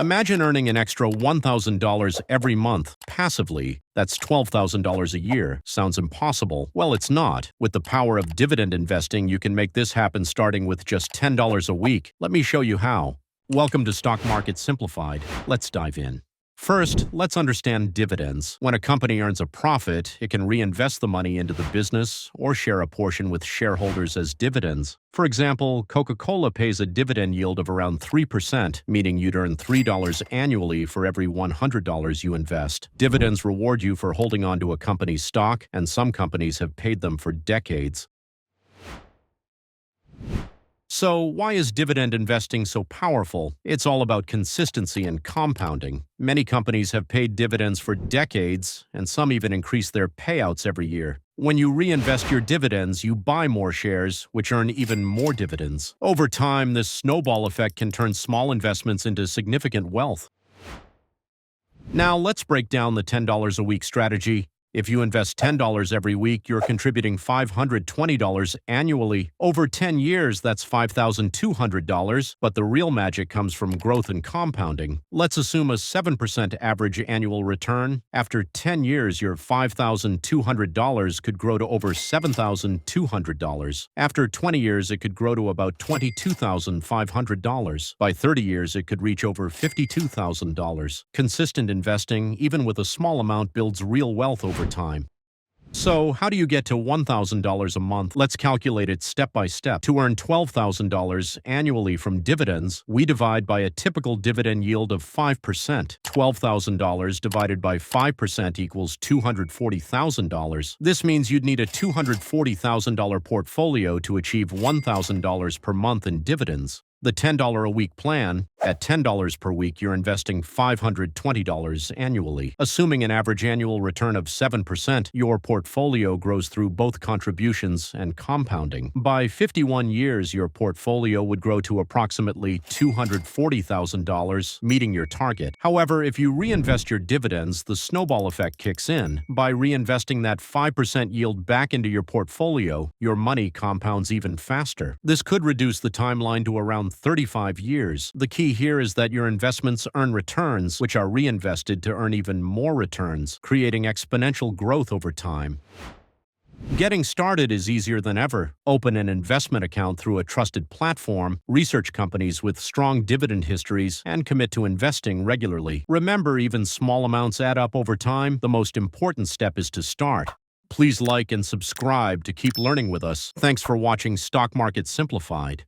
Imagine earning an extra $1,000 every month passively. That's $12,000 a year. Sounds impossible. Well, it's not. With the power of dividend investing, you can make this happen starting with just $10 a week. Let me show you how. Welcome to Stock Market Simplified. Let's dive in. First, let's understand dividends. When a company earns a profit, it can reinvest the money into the business or share a portion with shareholders as dividends. For example, Coca-Cola pays a dividend yield of around 3%, meaning you'd earn $3 annually for every $100 you invest. Dividends reward you for holding on to a company's stock, and some companies have paid them for decades. So, why is dividend investing so powerful? It's all about consistency and compounding. Many companies have paid dividends for decades, and some even increase their payouts every year. When you reinvest your dividends, you buy more shares, which earn even more dividends. Over time, this snowball effect can turn small investments into significant wealth. Now, let's break down the $10 a week strategy. If you invest $10 every week, you're contributing $520 annually. Over 10 years, that's $5,200, but the real magic comes from growth and compounding. Let's assume a 7% average annual return. After 10 years, your $5,200 could grow to over $7,200. After 20 years, it could grow to about $22,500. By 30 years, it could reach over $52,000. Consistent investing, even with a small amount, builds real wealth over time. So, how do you get to $1,000 a month? Let's calculate it step by step. To earn $12,000 annually from dividends, we divide by a typical dividend yield of 5%. $12,000 divided by 5% equals $240,000. This means you'd need a $240,000 portfolio to achieve $1,000 per month in dividends. The $10 a week plan, at $10 per week, you're investing $520 annually. Assuming an average annual return of 7%, your portfolio grows through both contributions and compounding. By 51 years, your portfolio would grow to approximately $240,000, meeting your target. However, if you reinvest your dividends, the snowball effect kicks in. By reinvesting that 5% yield back into your portfolio, your money compounds even faster. This could reduce the timeline to around 35 years. The key here is that your investments earn returns, which are reinvested to earn even more returns, creating exponential growth over time. Getting started is easier than ever. Open an investment account through a trusted platform, research companies with strong dividend histories, and commit to investing regularly. Remember, even small amounts add up over time. The most important step is to start. Please like and subscribe to keep learning with us. Thanks for watching Stock Market Simplified.